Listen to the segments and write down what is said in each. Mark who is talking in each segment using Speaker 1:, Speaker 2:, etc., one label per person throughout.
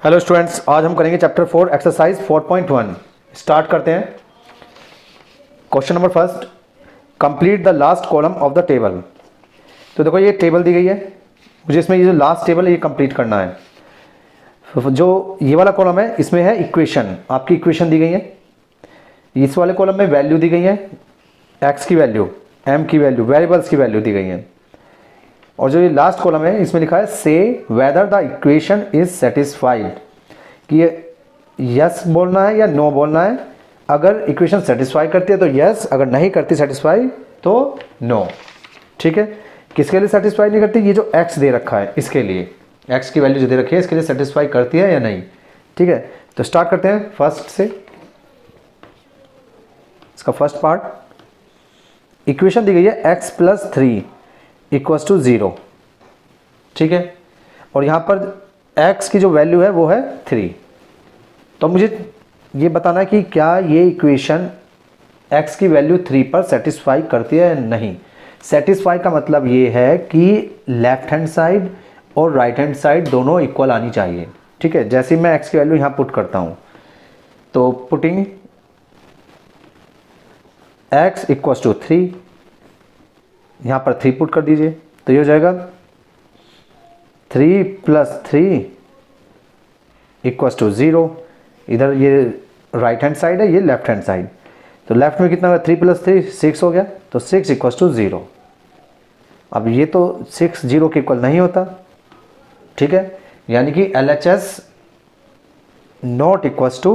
Speaker 1: Hello students, आज हम करेंगे चैप्टर 4 एक्सरसाइज 4.1। स्टार्ट करते हैं। Question number first, complete the last column of the table. तो देखो ये टेबल दी गई है, मुझे इसमें ये जो लास्ट टेबल है ये कंप्लीट करना है। जो ये वाला कॉलम है इसमें है इक्वेशन, आपकी इक्वेशन दी गई है। इस वाले कॉलम में वैल्यू दी गई है, एक्स की वैल्यू, एम की वैल्यू, वेरिएबल्स की वैल्यू दी गई है। और जो ये लास्ट कॉलम है इसमें लिखा है से whether the equation is satisfied, कि ये यस बोलना है या नो बोलना है। अगर इक्वेशन सेटिस्फाई करती है तो यस, अगर नहीं करती सेटिस्फाई तो नो। ठीक है, किसके लिए सेटिस्फाई नहीं करती? ये जो एक्स दे रखा है इसके लिए, एक्स की वैल्यू जो दे रखी है इसके लिए सेटिस्फाई करती है या नहीं। ठीक है, तो स्टार्ट करते हैं फर्स्ट से। इसका फर्स्ट पार्ट, इक्वेशन दी गई है एक्स प्लस 3 इक्वल्स टू 0। ठीक है, और यहाँ पर x की जो वैल्यू है वो है 3। तो मुझे ये बताना है कि क्या ये इक्वेशन x की वैल्यू 3 पर सेटिस्फाई करती है या नहीं। सेटिस्फाई का मतलब ये है कि लेफ्ट हैंड साइड और राइट हैंड साइड दोनों इक्वल आनी चाहिए। ठीक है, जैसे मैं x की वैल्यू यहाँ पुट करता हूँ तो पुटिंग x इक्वल्स टू 3, यहाँ पर 3 पुट कर दीजिए तो ये हो जाएगा 3 प्लस 3 इक्वल्स टू 0। इधर ये राइट हैंड साइड है, ये लेफ्ट हैंड साइड। तो लेफ्ट में कितना हुआ? 3 प्लस 3 6 हो गया, तो 6 इक्वल्स टू 0। अब ये तो 6 0 के इक्वल नहीं होता। ठीक है, यानी कि LHS not equals to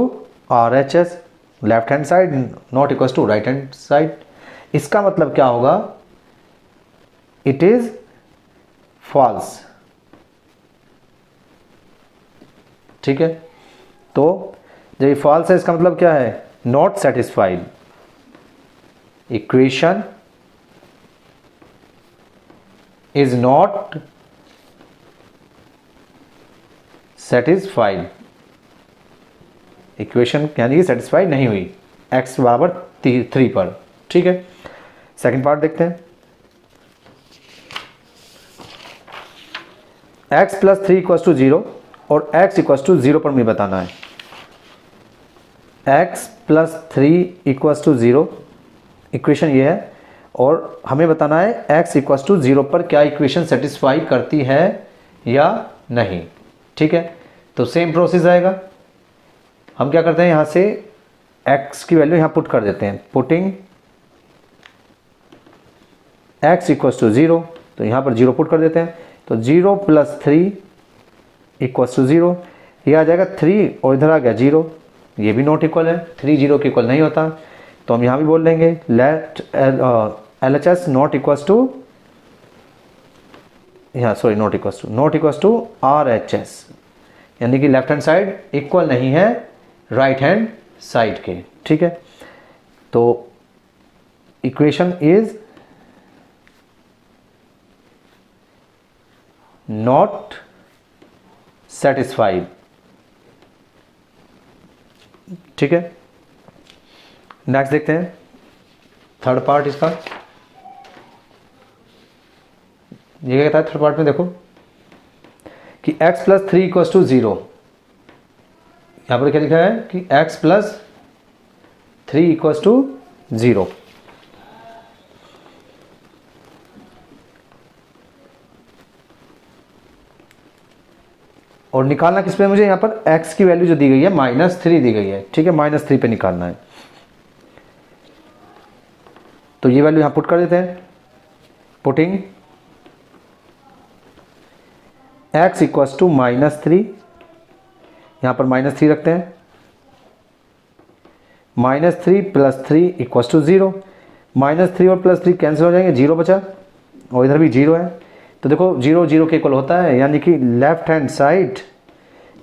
Speaker 1: RHS, left hand side not equals to right hand side. इसका मतलब क्या होगा? It is false. ठीक है, तो जब ये फॉल्स है इसका मतलब क्या है? Not satisfied. Equation is not satisfied. Equation यानी कि सेटिस्फाइड नहीं हुई x बराबर 3 पर। ठीक है, सेकंड पार्ट देखते हैं। x प्लस 3 इक्वल्स टू 0 और x इक्वल्स टू 0 पर मुझे बताना है। x plus 3 equals to 0 equation ये है, और हमें बताना है x इक्वल्स टू 0 पर क्या इक्वेशन सेटिस्फाई करती है या नहीं। ठीक है, तो सेम प्रोसेस आएगा। हम क्या करते हैं, यहाँ से x की वैल्यू यहाँ पुट कर देते हैं। पुटिंग x इक्वल्स टू 0, तो यहाँ पर 0 पुट कर देते हैं। तो 0 प्लस 3 इक्वल्स टू 0, ये आ जाएगा 3 और इधर आ गया 0, ये भी नॉट इक्वल है। 3 0 के इक्वल नहीं होता, तो हम यहाँ भी बोल देंगे let LHS not equals to, यहाँ sorry not equals to RHS, यानी कि लेफ्ट हैंड साइड इक्वल नहीं है राइट हैंड साइड के। ठीक है, तो इक्वेशन इज नॉट सेटिस्फाइड। ठीक है, नेक्स्ट देखते हैं थर्ड पार्ट इसका। ये क्या कहता है थर्ड पार्ट में? देखो कि x प्लस 3 इक्वल्स टू 0। यहां पर क्या लिखा है कि x प्लस 3 इक्वल्स टू 0। और निकालना किस पे? मुझे यहाँ पर x की वैल्यू जो दी गई है -3 दी गई है। ठीक है, -3 पे निकालना है, तो ये वैल्यू यहाँ पुट कर देते हैं। पुटिंग x इक्वल्स टू -3, यहाँ पर -3 रखते हैं। -3 प्लस 3 इक्वल्स टू 0। -3 और +3 कैंसिल हो जाएंगे, 0 बचा, और इधर भी 0 है। तो देखो 0 0 के इक्वल होता है, यानी कि left hand side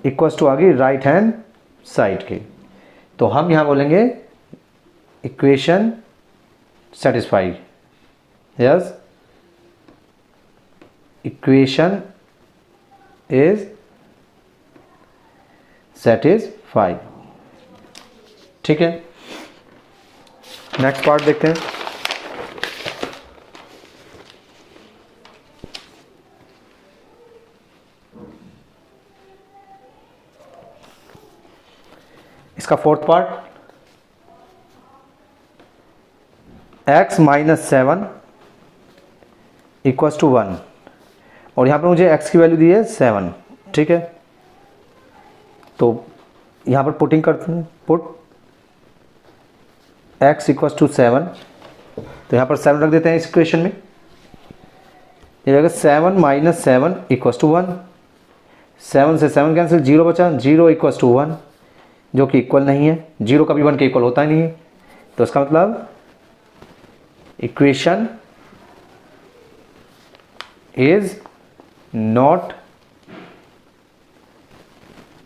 Speaker 1: equals to आ गई राइट हैंड साइड के। तो हम यहाँ बोलेंगे equation satisfied. Yes, equation is satisfied. ठीक है, नेक्स्ट पार्ट देखते हैं। इसका fourth part x minus 7 equals to 1, और यहाँ पे मुझे x की वैल्यू दी है 7, ठीक है। तो यहाँ पर पुटिंग करते हैं, पुट x इक्वल्स टू 7, तो यहाँ पर 7 रख देते हैं इस इक्वेशन में। ये जाएगा 7 माइनस 7 इक्वल्स टू 1, 7 से 7 कैंसिल, 0 बचा, 0 इक्वल्स टू 1, जो कि इक्वल नहीं है, 0 कभी 1 के इक्वल होता ही नहीं है। तो इसका मतलब इक्वेशन इज नॉट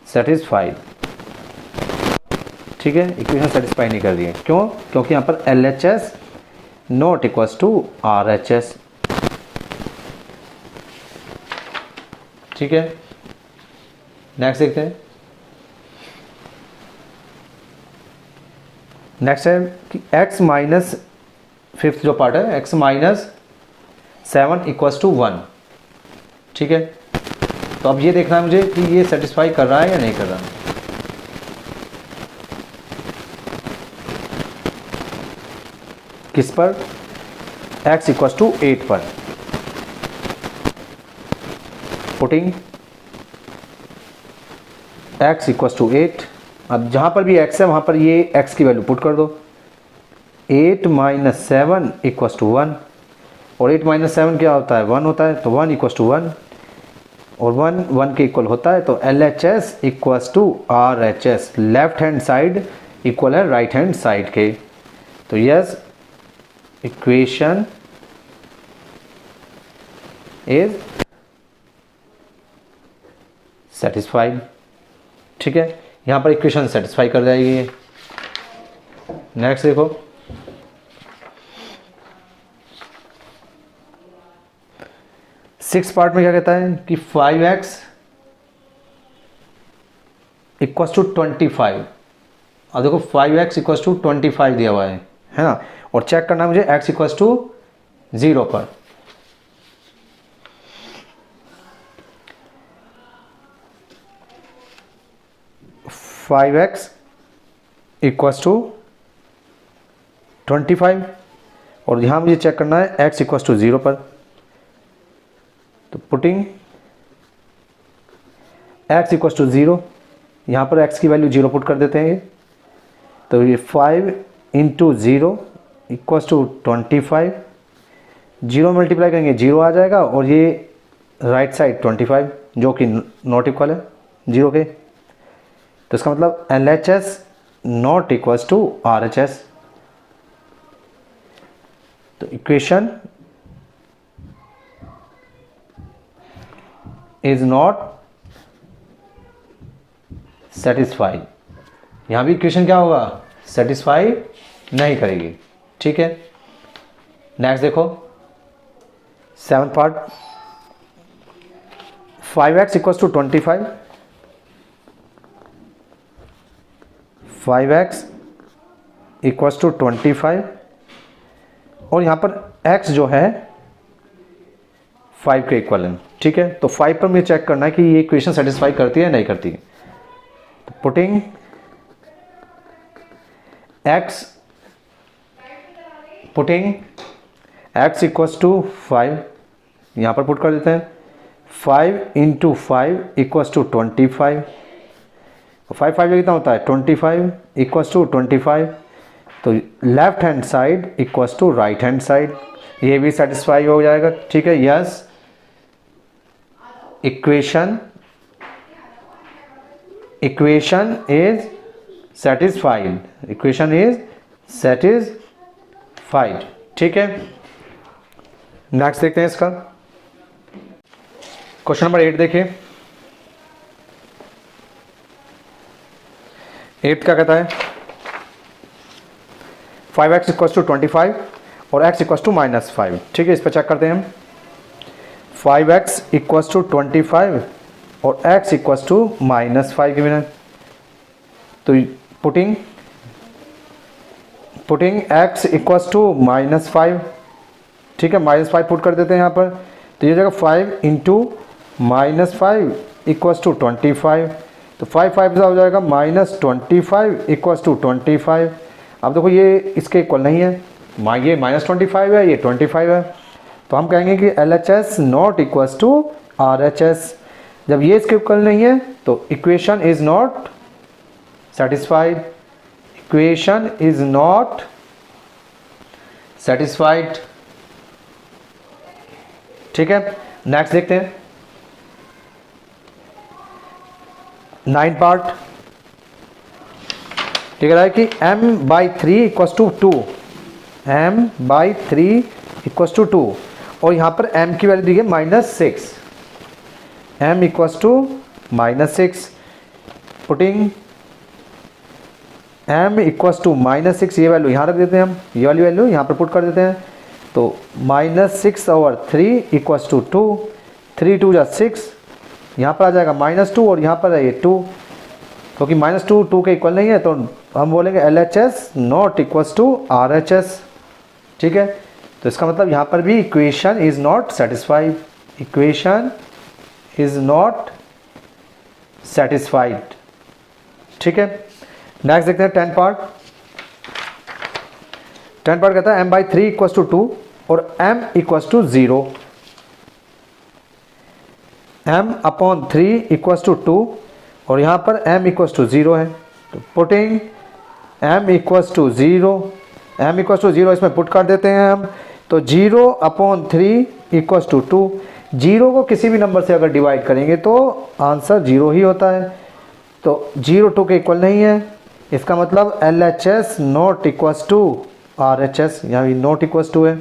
Speaker 1: सेटिस्फाइड, ठीक है। इक्वेशन सेटिस्फाई नहीं कर दी है, क्यों? क्योंकि यहाँ पर LHS not equals to RHS, ठीक है। नेक्स्ट देखते हैं। नेक्स्ट है कि x माइनस, फिफ्थ जो पार्ट है, x माइनस 7 इक्वल्स टू 1, ठीक है। तो अब ये देखना है मुझे कि ये सेटिस्फाई कर रहा है या नहीं कर रहा। किस पर? x इक्वल्स टू 8 पर। पुटिंग x इक्वल्स टू 8, अब जहाँ पर भी x है वहाँ पर ये x की वैल्यू पुट कर दो। 8 माइनस 7 इक्वल्स टू 1, और 8 माइनस 7 क्या होता है? 1 होता है, तो 1 इक्वल्स टू 1, और 1 1 के इक्वल होता है, तो LHS equals to RHS, left hand side equal है राइट हैंड साइड के। तो यस, इक्वेशन इज सेटिस्फाइड, ठीक है। यहाँ पर इक्वेशन सेटिस्फाई कर जाएगी। नेक्स्ट देखो, सिक्स पार्ट में क्या कहता है कि 5x इक्वल्स टू 25, और देखो 5x इक्वल्स टू 25 दिया हुआ है ना, और चेक करना है मुझे x इक्वल्स टू 0 पर। फाइव एक्स इक्वल्स टू 25, और यहाँ मुझे चेक करना है x इक्वल्स टू 0 पर। तो पुटिंग x इक्वल्स टू 0, यहाँ पर x की वैल्यू 0 पुट कर देते हैं। तो ये 5 इंटू 0 इक्वल्स टू 25, 0 मल्टीप्लाई करेंगे 0 आ जाएगा, और ये राइट साइड 25 जो कि नॉट इक्वल है 0 के। तो इसका मतलब LHS not equals to RHS। तो इक्वेशन इज नॉट सेटिस्फाइड, यहां भी इक्वेशन क्या होगा? सेटिस्फाई नहीं करेगी, ठीक है। नेक्स्ट देखो, seventh part, 5x equals to 25, 5x equals to 25, और यहाँ पर x जो है 5 के इक्वल है, ठीक है। तो 5 पर मुझे चेक करना है कि ये इक्वेशन सेटिस्फाई करती है नहीं करती है। तो पुटिंग x इक्वल्स टू 5, यहाँ पर पुट कर देते हैं। 5 इंटू 5 इक्वल्स टू 25, 5 5 कितना होता है? 25 इक्वल्स टू 25। तो left hand side equals to right hand side, ये भी सेटिस्फाई हो जाएगा, ठीक है। Yes, equation is satisfied, equation is satisfied, ठीक है। नेक्स्ट देखते हैं इसका क्वेश्चन नंबर 8 देखिए। 8 क्या कहता है? 5x इक्वल्स टू 25 और x इक्वल्स टू -5, ठीक है। इस पर चेक करते हैं हम। 5x इक्वल्स टू 25 और x इक्वल्स टू -5 के बिना, तो पुटिंग x इक्वल्स टू -5, ठीक है। -5 पुट कर देते हैं यहाँ पर। तो ये जगह 5 इंटू -5 इक्वल्स टू 25, तो 5 5 हो जाएगा -25 इक्वल्स टू 25। अब देखो ये इसके इक्वल नहीं है, ये -25 है, ये 25 है, तो हम कहेंगे कि LHS not equals to RHS। जब ये इसके इक्वल नहीं है तो equation is not satisfied, equation is not satisfied. ठीक है, नेक्स्ट देखते हैं 9 पार्ट। ठीक है कि m/3 equals to 2, m/3 equals to 2, और यहाँ पर m की वैल्यू दी है -6, m equals to -6, putting m equals to -6, ये वैल्यू यहाँ रख देते हैं हम, ये वाली वैल्यू यहाँ पर पुट कर देते हैं, तो -6/3 इक्वल्स टू 2, 3 2 6, यहाँ पर आ जाएगा -2 और यहाँ पर है ये 2, क्योंकि -2 2 के इक्वल नहीं है तो हम बोलेंगे LHS not equals to RHS। ठीक है, तो इसका मतलब यहाँ पर भी equation is not satisfied, equation is not satisfied. ठीक है, नेक्स्ट देखते हैं 10 पार्ट। 10 पार्ट कहता है m/3 इक्वल्स टू 2 और m equals to 0, m/3 equals to 2 और यहाँ पर m इक्वल्स टू 0 है, तो putting m equals to 0, m equals to 0 इसमें पुट कर देते हैं हम, तो 0/3 इक्वल्स टू 2, 0 को किसी भी नंबर से अगर डिवाइड करेंगे तो आंसर 0 ही होता है, तो 0 2 के इक्वल नहीं है, इसका मतलब LHS not equals to RHS, यहाँ भी नॉट इक्वल्स टू है,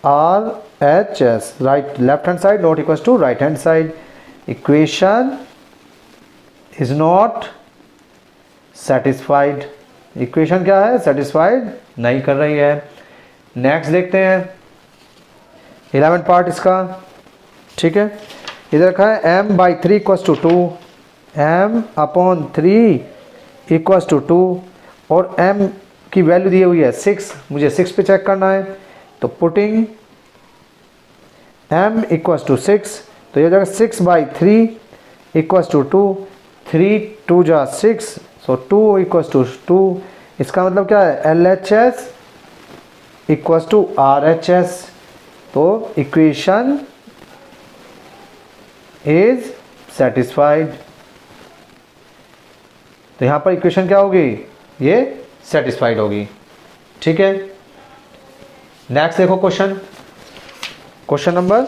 Speaker 1: RHS right left hand side not equals to right hand side, equation is not satisfied, equation क्या है, सेटिस्फाइड नहीं कर रही है। नेक्स्ट देखते हैं 11 पार्ट इसका। ठीक है, इधर रखा है m/3 equals to 2, m/3 equals to 2 और m की वैल्यू दी हुई है 6, मुझे 6 पे चेक करना है, तो पुटिंग m इक्वल्स टू 6, तो ये हो जाएगा 6/3 equals to 2, 3 2 6, so 2 equals to 2, इसका मतलब क्या है, LHS इक्वल्स टू RHS, तो इक्वेशन इज सेटिस्फाइड, तो यहाँ पर इक्वेशन क्या होगी, ये सेटिस्फाइड होगी। ठीक है, नेक्स्ट देखो क्वेश्चन नंबर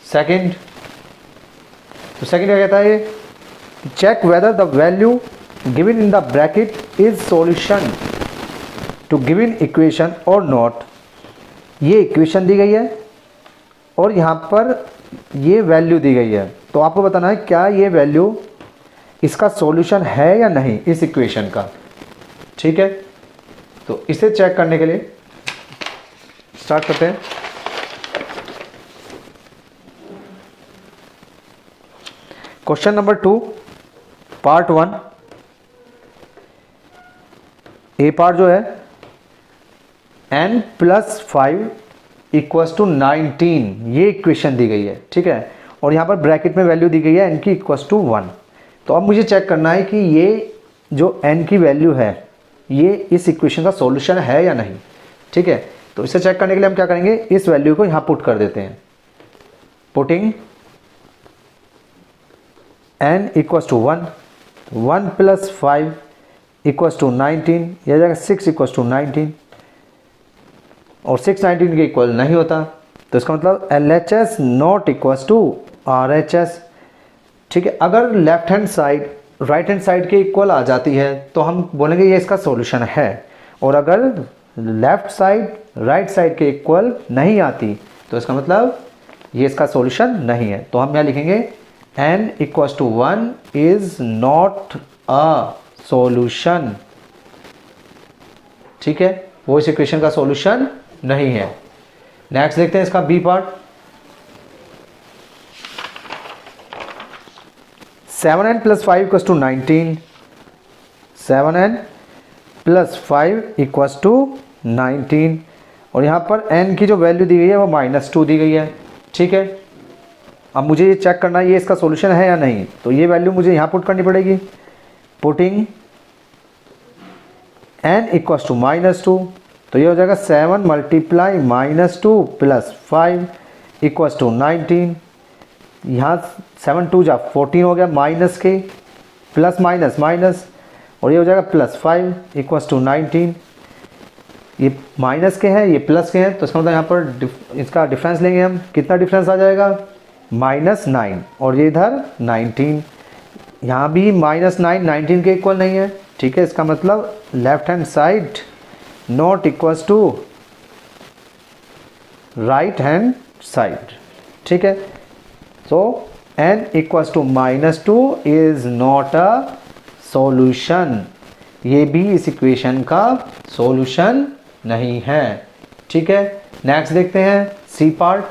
Speaker 1: सेकंड। तो सेकंड क्या कहता है, ये check whether the value given in the bracket is solution to given equation और नॉट। ये इक्वेशन दी गई है और यहाँ पर ये वैल्यू दी गई है, तो आपको बताना है क्या ये वैल्यू इसका सॉल्यूशन है या नहीं इस इक्वेशन का। ठीक है, तो इसे चेक करने के लिए स्टार्ट करते हैं। क्वेश्चन नंबर 2 पार्ट 1, ए पार्ट जो है n+5 इक्वल्स टू 19, ये इक्वेशन दी गई है। ठीक है, और यहाँ पर ब्रैकेट में वैल्यू दी गई है n की इक्वल्स टू 1, तो अब मुझे चेक करना है कि ये जो n की वैल्यू है ये इस इक्वेशन का सॉल्यूशन है या नहीं। ठीक है, तो इसे चेक करने के लिए हम क्या करेंगे, इस वैल्यू को यहाँ पुट कर देते हैं, putting n equals to 1, 1 + 5 equals to 19, यह जाएगा 6 इक्वल्स टू 19, और 6 19 के इक्वल नहीं होता, तो इसका मतलब LHS not equals to RHS। ठीक है, अगर left hand side right hand side के इक्वल आ जाती है तो हम बोलेंगे ये इसका सॉल्यूशन है, और अगर लेफ्ट साइड राइट साइड के इक्वल नहीं आती तो इसका मतलब ये इसका सॉल्यूशन नहीं है, तो हम यहाँ लिखेंगे n equals to 1 is not a solution. ठीक है, वो इस इक्वेशन का सॉल्यूशन नहीं है। नेक्स्ट देखते हैं इसका B part. 7n + 5 equals to 19, 7n + 5 equals to 19, और यहाँ पर n की जो वैल्यू दी गई है वो -2 दी गई है। ठीक है, अब मुझे ये चेक करना है ये इसका सॉल्यूशन है या नहीं, तो ये वैल्यू मुझे यहाँ पुट करनी पड़ेगी। पुटिंग n इक्वल्स टू -2, तो ये हो जाएगा 7 मल्टीप्लाई -2 प्लस 5 इक्वल्स टू 19। यहाँ 7 2 जा 14 हो गया, माइनस के प्लस माइनस माइनस, और ये हो जाएगा +5 इक्वल्स टू 19। ये माइनस के हैं ये प्लस के हैं, तो इसका मतलब यहाँ पर इसका डिफरेंस लेंगे हम, कितना डिफरेंस आ जाएगा -9, और ये इधर 19, यहाँ भी -9 19 के इक्वल नहीं है। ठीक है, इसका मतलब left hand side not equals to right hand side. ठीक है, so n equals to -2 is not a solution, ये भी इस इक्वेशन का सॉल्यूशन नहीं है। ठीक है, नेक्स्ट देखते हैं सी पार्ट।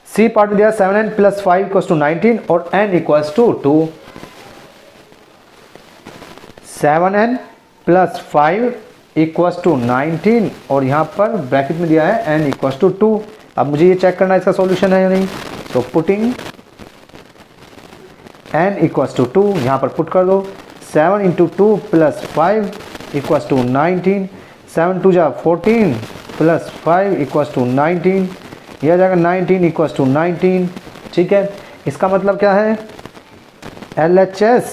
Speaker 1: सी पार्ट में दिया 7n प्लस 5 इक्वल्स टू 19 और n equals to 2। 7n plus 5 equals to 19 और यहाँ पर ब्रैकेट में दिया है n इक्वल्स टू 2। अब मुझे ये चेक करना है इसका सॉल्यूशन है या नहीं, तो पुटिंग n इक्वल्स टू 2 यहाँ पर पुट कर दो। 7 इंटू 2 प्लस 5 इक्वल्स टू 19, 7 2 जा 14 प्लस 5 इक्वल्स टू 19, यह आ जाएगा 19 इक्वल्स टू 19। ठीक है, इसका मतलब क्या है, LHS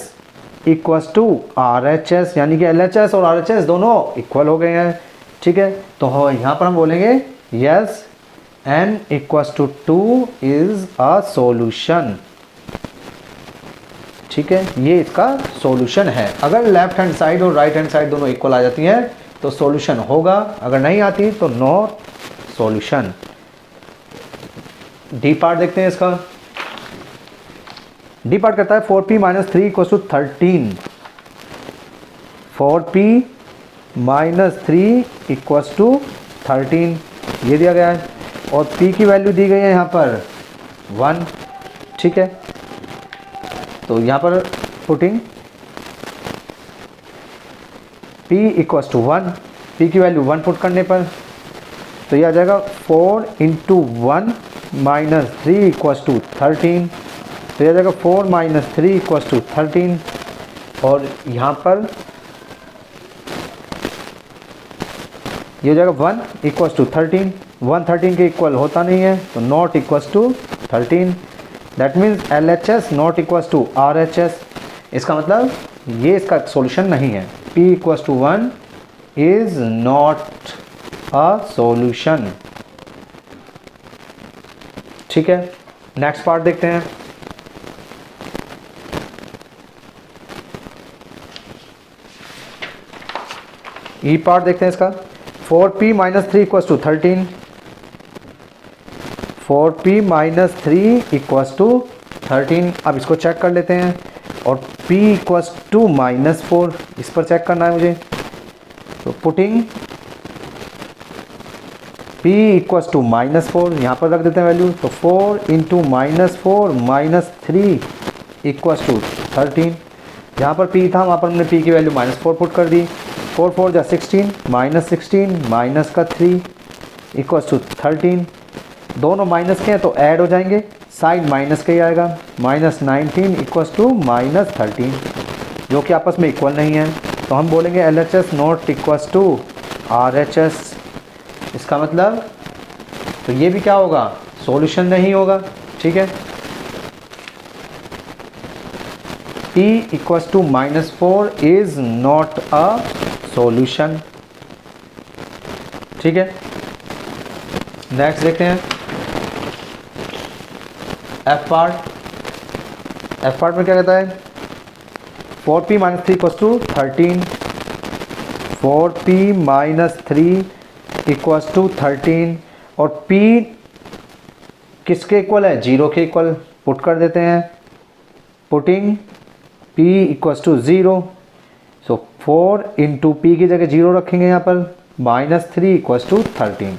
Speaker 1: इक्वल्स टू RHS, यानी कि LHS और RHS दोनों इक्वल हो गए हैं। ठीक है, तो यहाँ पर हम बोलेंगे yes n equals to 2 is a solution. ठीक है, ये इसका सॉल्यूशन है। अगर लेफ्ट हैंड साइड और राइट हैंड साइड दोनों इक्वल आ जाती हैं तो सॉल्यूशन होगा, अगर नहीं आती तो नॉट सॉल्यूशन। डी पार्ट देखते हैं इसका। डी पार्ट करता है 4p - 3 equals to 13। 4p - 3 equals to 13 ये दिया गया है, और p की वैल्यू दी गई है यहाँ पर 1। ठीक है, तो यहाँ पर putting p equals to 1, p की वैल्यू 1 पुट करने पर तो ये आ जाएगा 4 इंटू 1 माइनस 3 इक्वल्स टू 13, तो ये आ जाएगा 4 - 3 इक्वल्स टू 13, और यहाँ पर ये हो जाएगा 1 इक्वल्स टू 13। 1 13 के इक्वल होता नहीं है, तो not equals to 13, that means LHS not equals to RHS। इसका मतलब ये इसका सॉल्यूशन नहीं है। p equals to 1 is not a solution. ठीक है, नेक्स्ट पार्ट देखते हैं। ई पार्ट देखते हैं इसका। 4p - 3 equals to 13, 4p - 3 equals to 13। अब इसको चेक कर लेते हैं, और p इक्वल्स टू -4 इस पर चेक करना है मुझे, तो पुटिंग p इक्वल्स टू -4 यहाँ पर रख देते हैं वैल्यू, तो 4 इंटू -4 - 3 इक्वल्स टू 13। जहाँ पर p था वहाँ पर हमने p की वैल्यू -4 पुट कर दी। 4 4 जा 16 -16 माइनस का 3 इक्वल्स टू 13। दोनों माइनस के हैं तो ऐड हो जाएंगे, साइन माइनस का ही आएगा, -19 इक्वल्स टू -13, जो कि आपस में इक्वल नहीं है। तो हम बोलेंगे LHS not equals to RHS। इसका मतलब तो ये भी क्या होगा, सॉल्यूशन नहीं होगा। ठीक है, p equals to -4 is not a solution. ठीक है, नेक्स्ट देखते हैं एफ पार्ट। एफ पार्ट में क्या कहता है, 4p - 3 equals to 13, 4p - 3 equals to 13, और p किसके इक्वल है, 0 के इक्वल पुट कर देते हैं। Putting p equals to 0, so 4 into p की जगह 0 रखेंगे यहाँ पर, -3 इक्वल्स टू 13,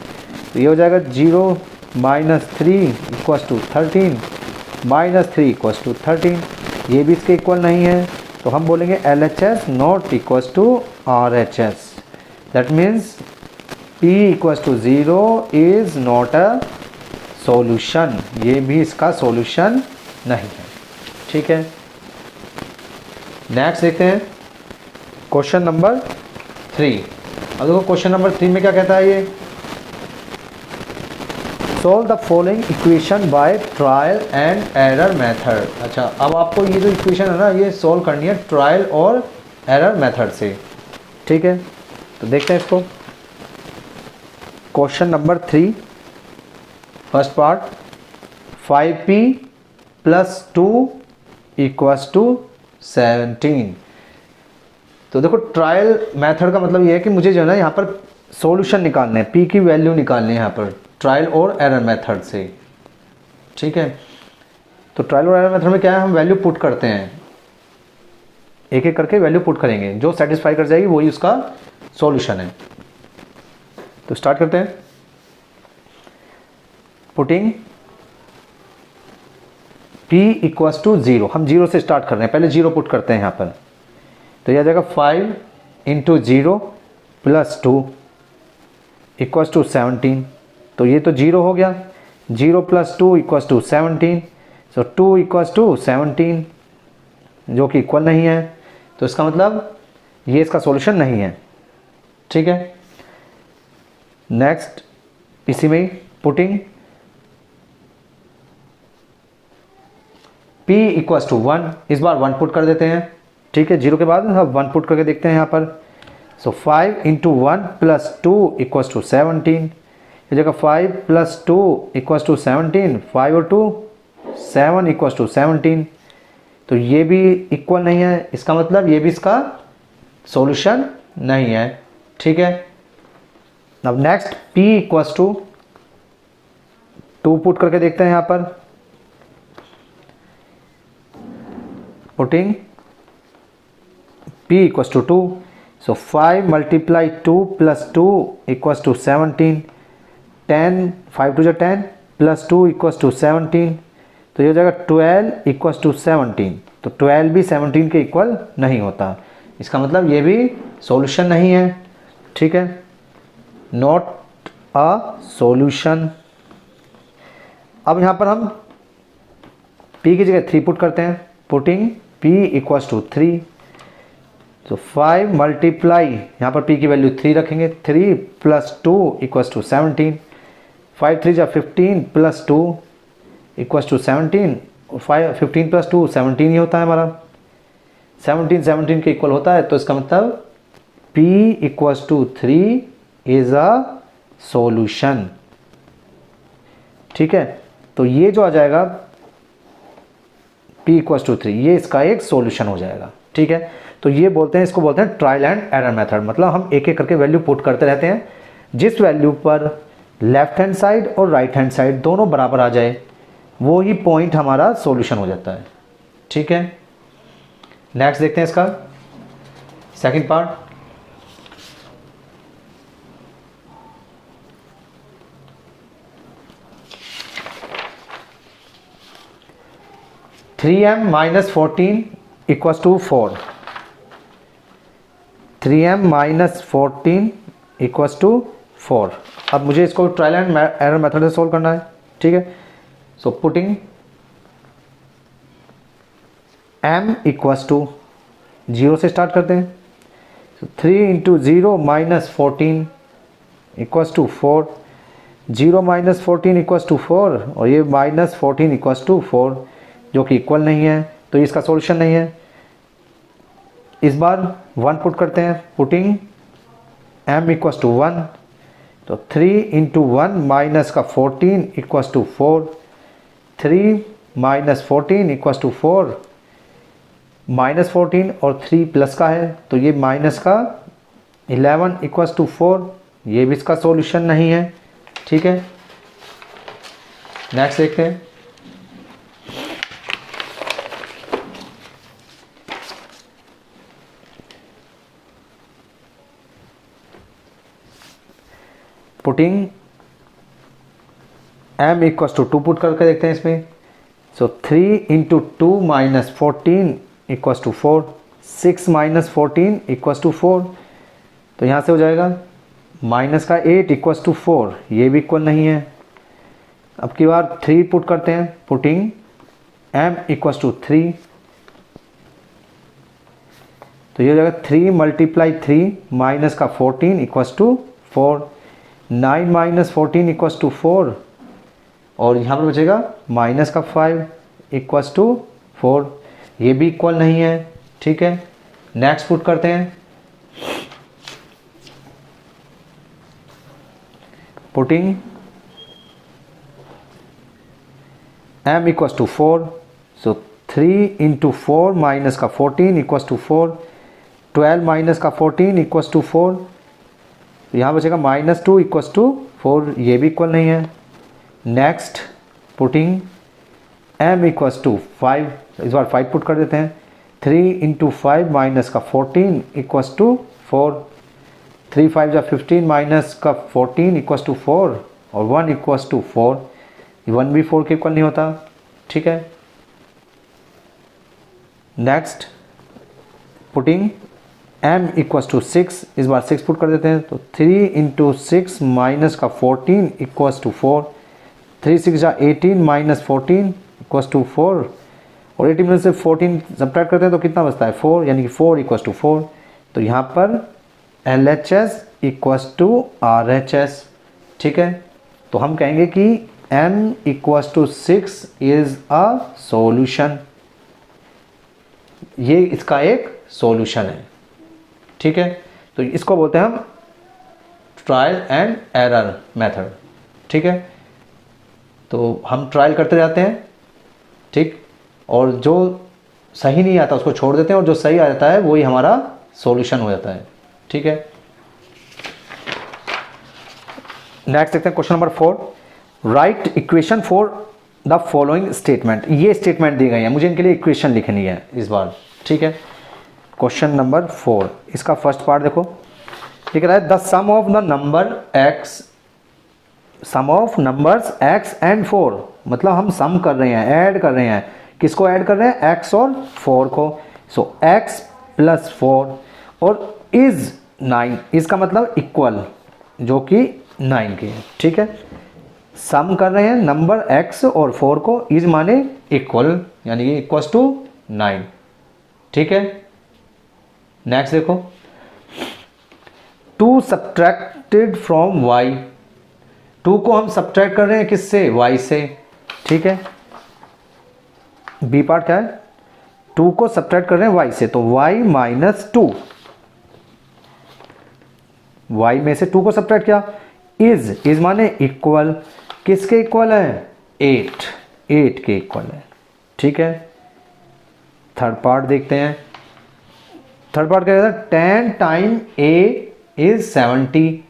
Speaker 1: तो ये हो जाएगा 0 - 3 इक्वल्स टू 13, -3 इक्वल्स टू 13, ये भी इसके इक्वल नहीं है, तो हम बोलेंगे LHS not equals to RHS। That means p equals to 0 is not a solution, ये भी इसका सॉल्यूशन नहीं है। ठीक है, नेक्स्ट देखते हैं क्वेश्चन नंबर 3। अब देखो क्वेश्चन नंबर 3 में क्या कहता है ये, solve the following equation by trial and error method. अच्छा, अब आपको ये जो इक्वेशन है ना ये सॉल्व करनी है ट्रायल और एरर मेथड से। ठीक है, तो देखते हैं इसको। Question number 3 first part, 5p + 2 = 17। तो देखो ट्रायल मेथड का मतलब ये है कि मुझे जो है ना यहाँ पर सॉल्यूशन निकालने हैं, p की वैल्यू निकालनी है यहाँ पर ट्रायल और एरर मेथड से। ठीक है, तो ट्रायल और एरर मेथड में क्या है, हम वैल्यू पुट करते हैं, एक एक करके वैल्यू पुट करेंगे, जो सेटिस्फाई कर जाएगी वही उसका सॉल्यूशन है। तो स्टार्ट करते हैं। पुटिंग p = 0, हम 0 से स्टार्ट कर रहे हैं, पहले 0 पुट करते हैं यहाँ पर। तो यह आ जाएगा 5 × 0 + 2 = 17। तो ये तो 0 हो गया, 0 + 2 = 17। सो 2 = 17 जो कि इक्वल नहीं है, तो इसका मतलब ये इसका सॉल्यूशन नहीं है। ठीक है, नेक्स्ट इसी में पुटिंग p = 1, इस बार 1 पुट कर देते हैं। ठीक है, 0 के बाद हम 1 पुट करके देखते हैं यहाँ पर। सो 5 × 1 + 2 = 17। ये जगह 5 + 2 = 17, 5 और 2 7 = 17। तो ये भी इक्वल नहीं है, इसका मतलब ये भी इसका सॉल्यूशन नहीं है। ठीक है, अब नेक्स्ट p = 2 पुट करके देखते हैं यहाँ पर। पुटिंग p = 2, सो 5 × 2 + 2 = 17। 10 5 2 10 + 2 = 17। तो ये हो जाएगा 12 = 17। तो 12 भी 17 के इक्वल नहीं होता, इसका मतलब ये भी सॉल्यूशन नहीं है। ठीक है, नॉट अ सॉल्यूशन। अब यहाँ पर हम p की जगह 3 पुट करते हैं। पुटिंग p = 3, तो 5 × यहाँ पर p की वैल्यू 3 रखेंगे, 3 + 2 = 17। 5 3 = 15 + 2 = 17। 15 + 2 17 ही होता है हमारा, 17 17 के इक्वल होता है। तो इसका मतलब p = 3 इज़ अ सॉल्यूशन। ठीक है, तो ये जो आ जाएगा p = 3, ये इसका एक सॉल्यूशन हो जाएगा। ठीक है, तो ये बोलते हैं, इसको बोलते हैं ट्रायल एंड एरर मेथड। मतलब हम एक एक करके वैल्यू पुट करते रहते हैं, जिस वैल्यू पर लेफ्ट हैंड साइड और राइट हैंड साइड दोनों बराबर आ जाए वो ही पॉइंट हमारा सॉल्यूशन हो जाता है। ठीक है, नेक्स्ट देखते हैं इसका सेकंड पार्ट। (3m - 14 = 4). 3m - 14 = 4। अब मुझे इसको ट्रायल एंड एरर मेथड से सोल्व करना है। ठीक है, सो पुटिंग m = 0 से स्टार्ट करते हैं। so 3 × 0 - 14 = 4। 0 - 14 = 4 और ये -14 = 4 जो कि इक्वल नहीं है, तो इसका सॉल्यूशन नहीं है। इस बार 1 पुट करते हैं। पुटिंग m = 1, तो 3 × 1 - 14 = 4। 3 - 14 = 4, -14 और 3 प्लस का है, तो ये माइनस का 11 = 4, ये भी इसका सॉल्यूशन नहीं है। ठीक है, नेक्स्ट देखते हैं। पुटिंग m = 2 पुट करके देखते हैं इसमें। सो 3 × 2 - 14 = 4। 6 - 14 = 4। तो यहाँ से हो जाएगा माइनस का 8 इक्वल्स टू 4, ये भी इक्वल नहीं है। अब की बार 3 पुट करते हैं, पुटिंग m इक्वल्स टू 3, तो ये हो जाएगा 3 मल्टीप्लाई 3 माइनस का 14 equals to 4, 9 minus 14 equals to 4, और यहाँ पर बचेगा माइनस का 5 इक्वल्स टू 4, ये भी इक्वल नहीं है। ठीक है, नेक्स्ट पुट करते हैं, putting m equals to 4, so 3 into 4 minus का 14 इक्वल्स टू 4, 12 माइनस का 14 इक्वल्स टू 4, यहाँ बचेगा माइनस 2 इक्वल्स टू 4, ये भी इक्वल नहीं है। Next putting m equals to 5, इस बार 5 पुट कर देते हैं, 3 इंटू 5 माइनस का 14 इक्वल्स टू 4, 3 5 जा 15 माइनस का 14 इक्वल्स टू 4, और 1 इक्वल्स टू 4, 1 भी 4 के इक्वल नहीं होता। ठीक है, next putting m equals to 6, इस बार 6 पुट कर देते हैं, तो 3 इंटू 6 माइनस का 14 इक्वल्स टू 4, 3 6 जा 18 माइनस 14 इक्वल्स टू 4, और 18 में से 14 सब्ट्रैक्ट करते हैं तो कितना बचता है 4, यानी कि 4 इक्वल्स टू 4, तो यहाँ पर LHS इक्वल्स टू RHS। ठीक है, तो हम कहेंगे कि m equals to 6 is a solution, ये इसका एक सॉल्यूशन है। ठीक है, तो इसको बोलते हैं हम ट्रायल एंड एरर मेथड। ठीक है, तो हम ट्रायल करते जाते हैं, ठीक, और जो सही नहीं आता उसको छोड़ देते हैं, और जो सही आ जाता है वही हमारा सॉल्यूशन हो जाता है। ठीक है, नेक्स्ट देखते हैं question number 4, right equation for the following statement. ये स्टेटमेंट दी गई है, मुझे इनके लिए इक्वेशन लिखनी है इस बार। ठीक है, क्वेश्चन नंबर 4, इसका फर्स्ट पार्ट देखो, लिख रहा है the sum of the number x, sum of numbers x and 4, मतलब हम सम कर रहे हैं, ऐड कर रहे हैं, किसको ऐड कर रहे हैं, x और 4 को। सो x प्लस 4 और इज 9, इसका मतलब इक्वल, जो कि 9 के है। ठीक है, सम कर रहे हैं नंबर x और 4 को, इज माने इक्वल, यानी कि इक्वल्स टू 9। ठीक है, नेक्स्ट देखो, 2 सब्ट्रैक्टेड फ्रॉम y, 2 को हम सब्ट्रैक्ट कर रहे हैं किससे, y से। ठीक है, बी पार्ट क्या है, 2 को सब्ट्रैक्ट कर रहे हैं y से, तो y माइनस 2, y में से 2 को सब्ट्रैक्ट किया, इज माने इक्वल, किसके इक्वल है, 8 के इक्वल है। ठीक है, थर्ड पार्ट देखते हैं, थर्ड पार्ट क्या कहता है, 10 टाइम a इज 70,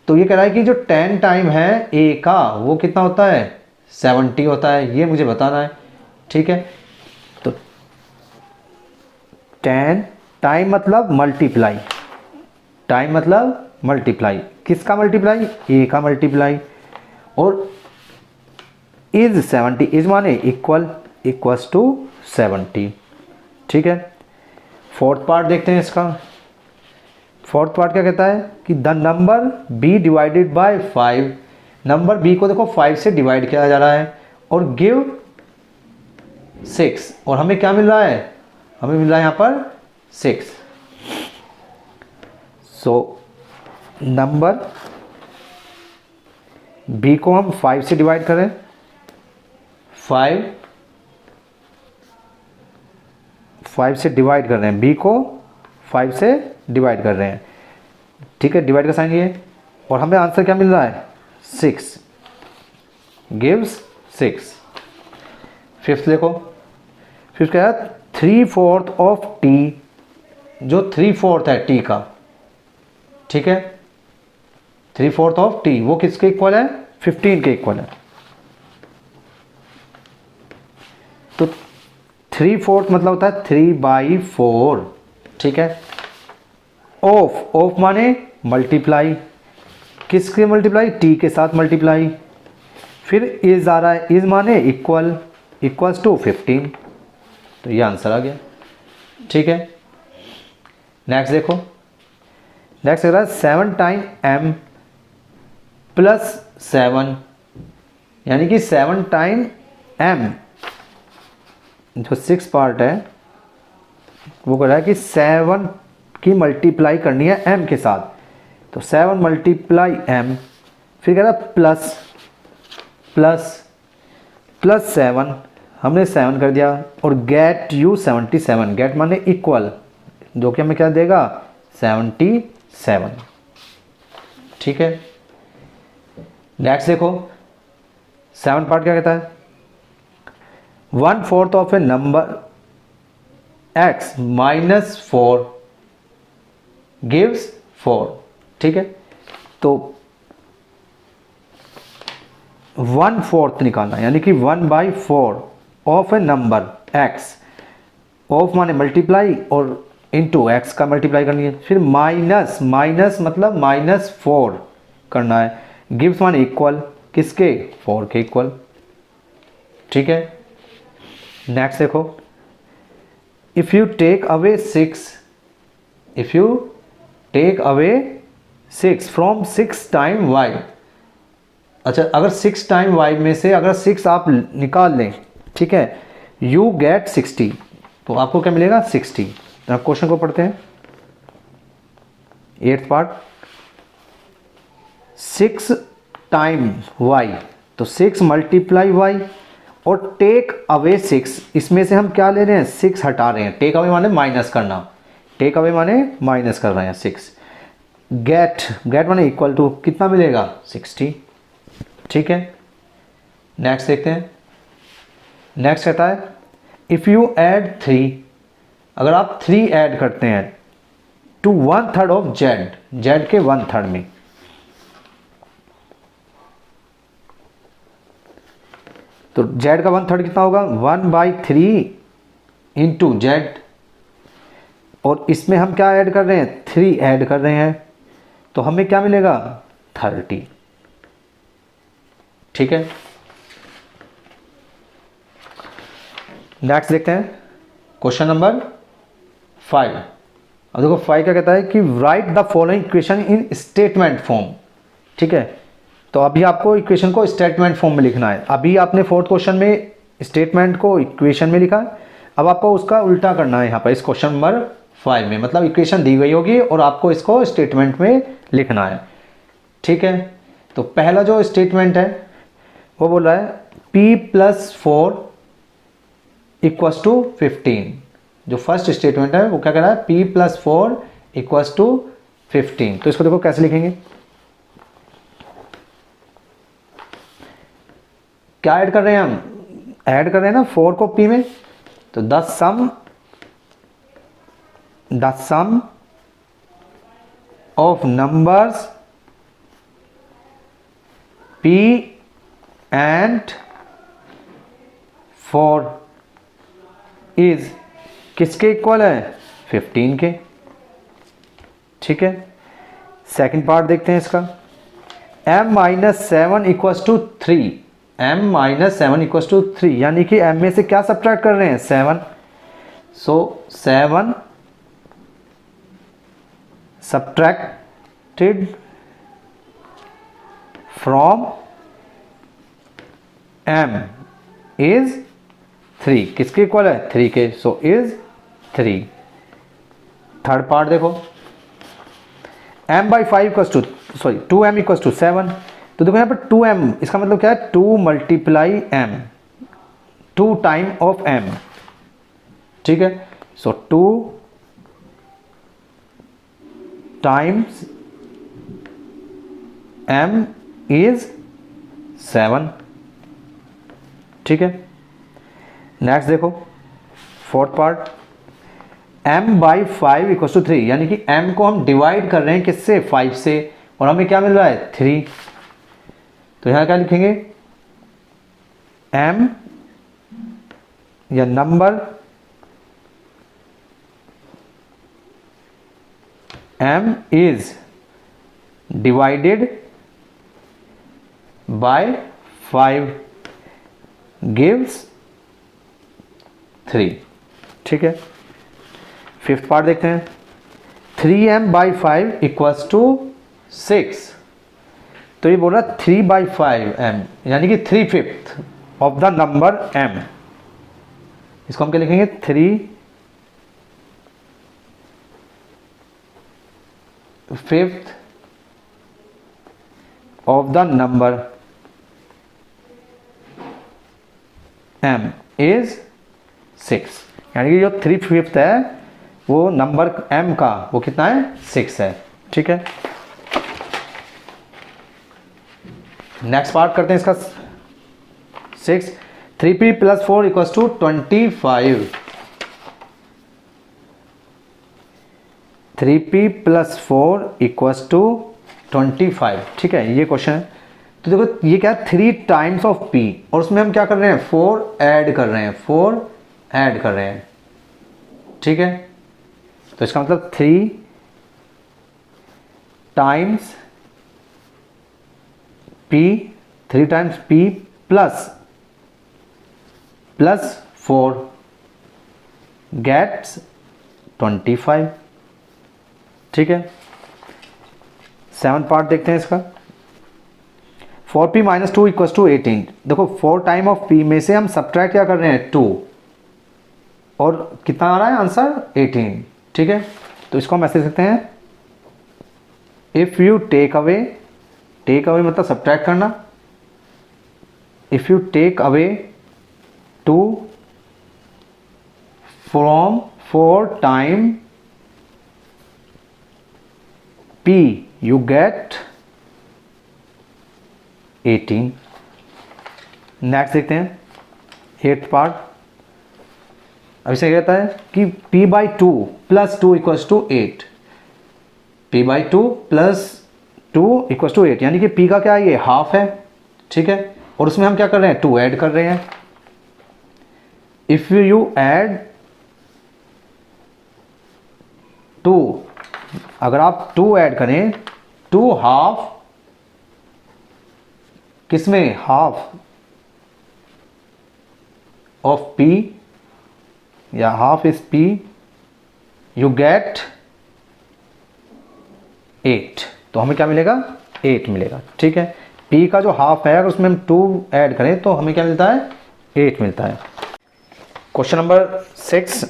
Speaker 1: तो ये कह रहा है कि जो 10 टाइम है a का वो कितना होता है, 70 होता है, ये मुझे बताना है। ठीक है, तो 10 टाइम मतलब मल्टीप्लाई, टाइम मतलब मल्टीप्लाई, किसका मल्टीप्लाई, a का मल्टीप्लाई, और इज 70, इज माने इक्वल, इक्वल्स टू 70। ठीक है, फोर्थ पार्ट देखते हैं इसका, फोर्थ पार्ट क्या कहता है कि the number b divided by 5, number b को देखो 5 से डिवाइड किया जा रहा है, और गिव 6, और हमें क्या मिल रहा है, हमें मिल रहा है यहाँ पर 6। सो नंबर b को हम 5 से डिवाइड करें, 5 से डिवाइड कर रहे हैं, b को 5 से डिवाइड कर रहे हैं। ठीक है, डिवाइड का साइन ये, और हमें आंसर क्या मिल रहा है, 6, गिव्स 6। फिफ्थ देखो, फिफ्थ क्या है, 3/4 ऑफ t, जो 3/4 है t का। ठीक है, 3/4 ऑफ t वो किसके इक्वल है, 15 के इक्वल है। तो 3/4 मतलब होता है 3/4। ठीक है, ऑफ माने मल्टीप्लाई, किसके मल्टीप्लाई, t के साथ मल्टीप्लाई, फिर इज आ रहा है, इज माने इक्वल, इक्वल्स टू 15, तो ये आंसर आ गया। ठीक है, नेक्स्ट देखो, नेक्स्ट कह रहा है 7 टाइम m प्लस 7, यानी कि 7 टाइम m, जो 6 पार्ट है वो कह रहा है कि 7 की मल्टीप्लाई करनी है m के साथ, तो 7 मल्टीप्लाई m, फिर कह रहा है प्लस प्लस प्लस 7, हमने 7 कर दिया, और गेट यू 77, गेट माने इक्वल, जो कि हमें क्या देगा 77, ठीक है। नेक्स्ट देखो 7 पार्ट क्या कहता है, 1/4 of A number x minus 4 gives 4, ठीक है। तो 1/4 निकालना, यानी कि 1/4 of A number x, of माने मल्टीप्लाई और इनटू x का मल्टीप्लाई करनी है, फिर माइनस, माइनस मतलब -4 करना है, गिव्स माने इक्वल, किसके 4 के इक्वल, ठीक है। नेक्स्ट देखो, if you take away 6, if you take away 6 from 6 time y, अच्छा अगर 6 टाइम y में से अगर 6 आप निकाल लें, ठीक है, यू गेट 60, तो आपको क्या मिलेगा 60। तो आप क्वेश्चन को पढ़ते हैं, 8th पार्ट, 6 टाइम y, तो 6 मल्टीप्लाई y और टेक अवे 6, इसमें से हम क्या ले रहे हैं 6 हटा रहे हैं, टेक अवे माने माइनस करना, टेक अवे माने माइनस कर रहे हैं 6, गेट, गेट माने इक्वल टू, कितना मिलेगा 60, ठीक है। नेक्स्ट देखते हैं, नेक्स्ट कहता है इफ़ यू ऐड 3, अगर आप 3 ऐड करते हैं टू 1/3 ऑफ z, z के 1/3 में, तो z का 1/3 कितना होगा 1/3 इंटू z, और इसमें हम क्या ऐड कर रहे हैं 3 ऐड कर रहे हैं, तो हमें क्या मिलेगा 30, ठीक है। नेक्स्ट देखते हैं क्वेश्चन नंबर 5। अब देखो 5 क्या कहता है कि right the following equation in statement form, ठीक है। तो अभी आपको इक्वेशन को स्टेटमेंट फॉर्म में लिखना है, अभी आपने 4th क्वेश्चन में स्टेटमेंट को इक्वेशन में लिखा, अब आपको उसका उल्टा करना है यहाँ पर इस क्वेश्चन नंबर 5 में, मतलब इक्वेशन दी गई होगी और आपको इसको स्टेटमेंट में लिखना है, ठीक है। तो पहला जो स्टेटमेंट है वो बोल रहा है p+4 इक्वल्स टू 15, जो फर्स्ट स्टेटमेंट है वो क्या कह रहा है p+4 इक्वल्स टू 15, तो इसको देखो कैसे लिखेंगे, क्या ऐड कर रहे हैं हम, ऐड कर रहे हैं ना 4 को p में, तो the sum of numbers p and 4 is किसके इक्वल है 15 के, ठीक है। सेकंड पार्ट देखते हैं इसका, m-7 equals to 3, m-7 equals to 3, यानी कि m में से क्या सब्ट्रैक्ट कर रहे हैं 7, सो 7 सब्ट्रैक्टेड फ्रॉम m इज 3, किसके इक्वल है 3 के, सो इज 3। थर्ड पार्ट देखो, m/5 equals to 2m equals to 7, तो देखो यहाँ पर 2m, इसका मतलब क्या है 2 multiply m, 2 time of m, ठीक है। सो 2 टाइम्स m इज 7, ठीक है। नेक्स्ट देखो 4th part, m/5 equals to 3, यानी कि m को हम डिवाइड कर रहे हैं किससे 5 से, और हमें क्या मिल रहा है 3, तो यहां क्या लिखेंगे m या number m is divided by 5 gives 3, ठीक है। 5th पार्ट देखते हैं, 3m/5 इक्वल्स टू 6। तो ये बोल रहा है 3/5m यानी कि 3/5 ऑफ द नंबर m। इसको हम क्या लिखेंगे, 3/5 of the number m is 6। यानी कि जो 3/5 है वो नंबर m का वो कितना है, 6 है। ठीक है, नेक्स्ट पार्ट करते हैं इसका। 6 3p + 4 = 25। 3p + 4 = 25। ठीक है, ये क्वेश्चन है। तो देखो ये क्या है, 3 टाइम्स ऑफ p और उसमें हम क्या कर रहे हैं, 4 ऐड कर रहे हैं, 4 ऐड कर रहे हैं। ठीक है, तो इसका मतलब 3 times p, 3 times p plus 4 gets 25। ठीक है, 7 पार्ट देखते हैं इसका। 4p - 2 = 18। देखो 4 टाइम ऑफ p में से हम सब्ट्रैक्ट क्या कर रहे हैं, 2, और कितना आ रहा है आंसर, 18। ठीक है, तो इसको हम ऐसे लिख सकते हैं, इफ यू टेक अवे मतलब सब्ट्रैक्ट करना, if you take away 2 from 4 time p you get 18। Next देखते हैं 8th पार्ट। अब इसे कहता है कि p/2 + 2 = 8। p/2 + 2 = 8 यानी कि p का क्या है, ये हाफ है। ठीक है, और उसमें हम क्या कर रहे हैं, 2 ऐड कर रहे हैं। इफ यू ऐड 2, अगर आप 2 ऐड करें, 2 हाफ किसमें, हाफ ऑफ p या half is p, you get 8। तो हमें क्या मिलेगा, 8 मिलेगा। ठीक है, p का जो हाफ है अगर उसमें हम 2 ऐड करें तो हमें क्या मिलता है, 8 मिलता है। Question number 6,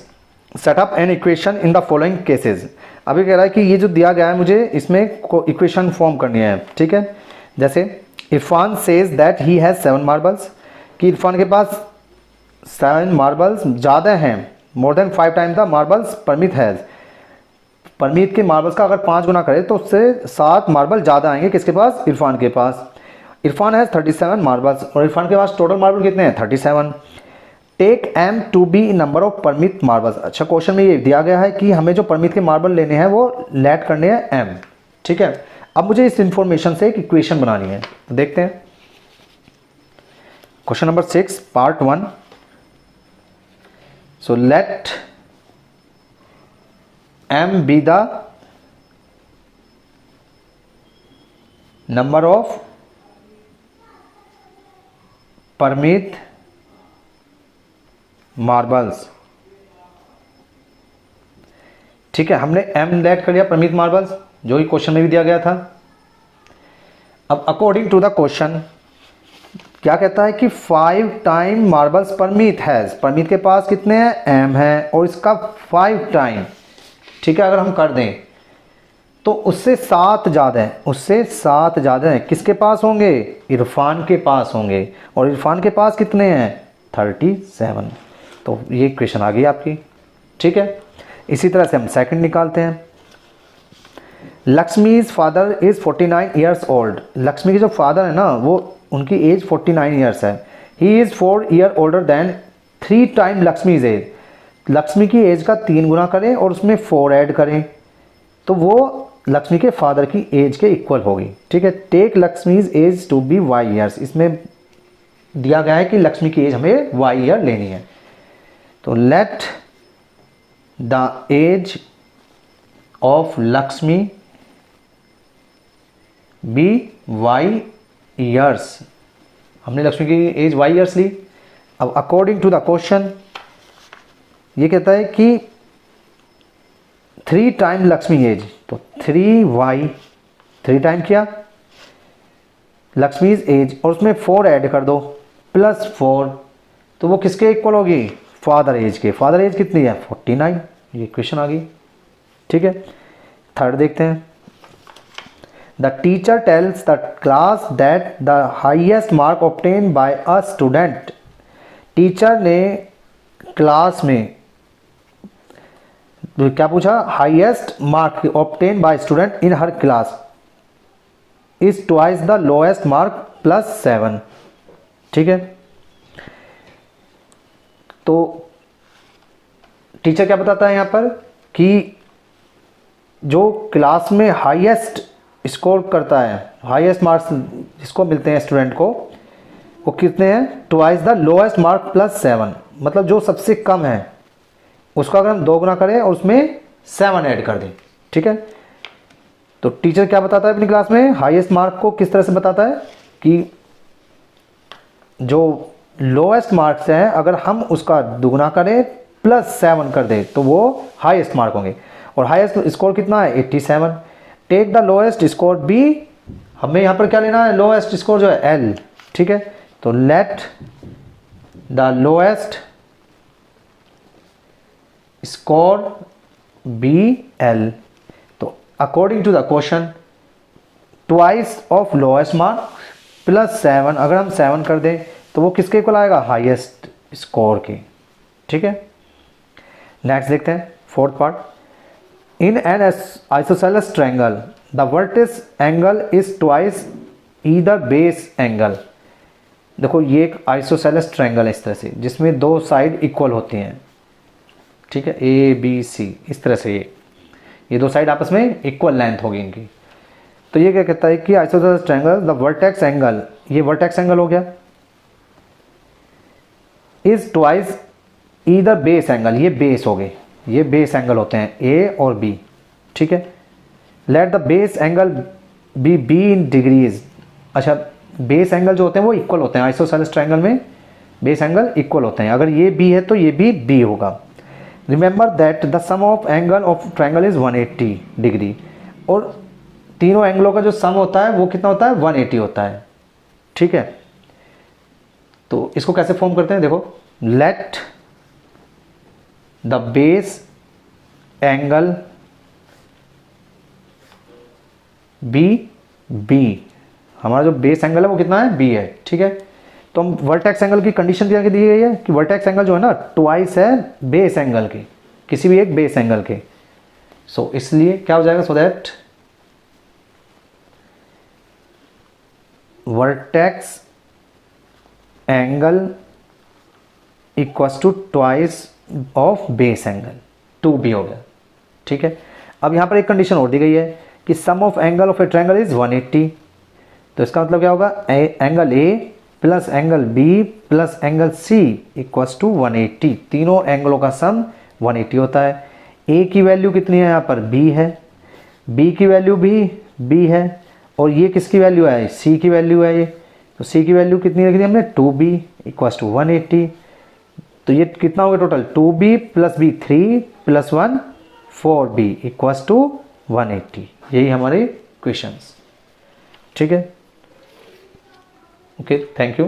Speaker 1: set up an equation in the following cases. अभी कह रहा है कि ये जो दिया गया है मुझे इसमें इक्वेशन फॉर्म करनी है। ठीक है, जैसे Irfan says that he has 7 marbles, कि इरफान के पास 7 मार्बल्स ज़्यादा हैं, more than 5 time the marbles Parmit has. Parmeet के मार्बल्स का अगर 5 गुना करें तो उससे 7 मार्बल ज़्यादा आएंगे किसके पास, इरफान के पास। इरफान हैज़ 37 मार्बल्स और इरफान के पास टोटल मार्बल कितने हैं, 37। Take m to be number of Parmit marbles. अच्छा, क्वेश्चन में ये दिया गया है कि हमें जो परमित के मार्बल लेने हैं वो लेट करने हैं m। ठीक है, अब मुझे इस इंफॉर्मेशन से एक इक्वेशन बनानी है, तो देखते हैं। Question number 6 part 1। So let m be the number of Parmit marbles. ठीक है, हमने m लेट कर लिया परमित मार्बल्स, जो कि क्वेश्चन में भी दिया गया था। अब अकॉर्डिंग टू द क्वेश्चन क्या कहता है कि 5 time marbles Parmit has, Parmit के पास कितने हैं, m है, और इसका 5 टाइम। ठीक है, अगर हम कर दें तो उससे 7 ज़्यादा है, उससे 7 ज़्यादा है, किसके पास होंगे, इरफान के पास होंगे, और इरफान के पास कितने हैं, 37। तो ये इक्वेशन आ गई आपकी। ठीक है, इसी तरह से हम सेकंड निकालते हैं। Lakshmi's father is 49 years old. Lakshmi के जो फादर है ना वो उनकी एज 49 ईयर्स है। He is 4 year older than 3 time Lakshmi's age. Lakshmi की एज का 3 गुना करें और उसमें 4 ऐड करें तो वो लक्ष्मी के फादर की एज के इक्वल होगी। ठीक है, take Lakshmi's age to be y years. इसमें दिया गया है कि लक्ष्मी की एज हमें y ईयर लेनी है। तो let the age of Lakshmi be y years. हमने लक्ष्मी की एज y ईयर्स ली। अब अकॉर्डिंग टू द क्वेश्चन ये कहता है कि 3 टाइम लक्ष्मी एज, तो 3y 3 टाइम किया लक्ष्मीज एज और उसमें 4 ऐड कर दो प्लस 4, तो वो किसके इक्वल होगी? फादर एज के। फादर एज कितनी है? 49। ये क्वेश्चन आ गई। ठीक है, थर्ड देखते हैं। The teacher tells the class that the highest mark obtain bye a student. Teacher ने क्लास में क्या पूछा? Highest mark obtain bye student in her class is twice the lowest mark plus 7। ठीक है, तो टीचर क्या बताता है यहाँ पर कि जो क्लास में हाईएस्ट स्कोर करता है, हाईएस्ट मार्क्स जिसको मिलते हैं स्टूडेंट को, वो कितने हैं? Twice the lowest mark plus 7। मतलब जो सबसे कम है उसका अगर हम 2 गुना करें और उसमें 7 ऐड कर दें। ठीक है, तो टीचर क्या बताता है अपनी क्लास में? हाईएस्ट मार्क को किस तरह से बताता है कि जो लोएस्ट मार्क्स हैं अगर हम उसका दुगना करें प्लस 7 कर दें तो वो हाईएस्ट मार्क होंगे। और हाईएस्ट स्कोर कितना है? 87। Take the lowest score be, हमें यहाँ पर क्या लेना है? लोएस्ट स्कोर जो है एल। ठीक है, तो let the lowest score be L. तो according to the question twice of lowest mark plus 7, अगर हम 7 कर दें तो वो किसके इक्वल आएगा? हाईएस्ट स्कोर के। ठीक है, नेक्स्ट देखते हैं fourth part. In an isosceles triangle the vertex angle is twice either base angle. देखो ये एक आइसोसेलेस ट्रायंगल है इस तरह से, जिसमें 2 साइड इक्वल होती हैं। ठीक है, ए बी सी, इस तरह से ये 2 साइड आपस में इक्वल लेंथ होगी इनकी। तो ये क्या कहता है कि isosceles triangle the vertex angle, ये वर्टेक्स एंगल हो गया, is twice either base angle, ये बेस हो गए, ये बेस एंगल होते हैं ए और बी। ठीक है, late the base angle be in degrees. अच्छा, बेस एंगल जो होते हैं वो इक्वल होते हैं आइसोसेलेस ट्रायंगल में, बेस एंगल इक्वल होते हैं। अगर ये बी है तो ये भी बी होगा। Remember that the sum of angle of triangle is 180 degree, और तीनों एंगलों का जो सम होता है वो कितना होता है? 180 होता है। ठीक है, तो इसको कैसे फॉर्म करते हैं? देखो, let the base angle b, हमारा जो बेस एंगल है वो कितना है? बी है। ठीक है, तो हम वर्टेक्स एंगल की कंडीशन क्या दी गई है कि वर्टेक्स एंगल जो है ना ट्वाइस है बेस एंगल के, किसी भी एक बेस एंगल के। सो इसलिए क्या हो जाएगा? So that vertex angle equals to twice of base angle, 2b हो गया। ठीक है, अब यहाँ पर एक कंडीशन और दी गई है कि sum of angle of a triangle is 180। तो इसका मतलब क्या होगा? Angle A plus angle B plus angle C equals to 180। तीनों एंगलों का सम 180 होता है। ए की वैल्यू कितनी है? यहाँ पर बी है, बी की वैल्यू भी बी है, और ये किसकी वैल्यू है? सी की वैल्यू है ये। तो सी की वैल्यू कितनी रखी थी हमने? 2b equals to 180। तो ये कितना होगा total? 2b plus b 3 plus 1 4b equals to 180। यही हमारे क्वेश्चंस। ठीक है, ओके, थैंक यू।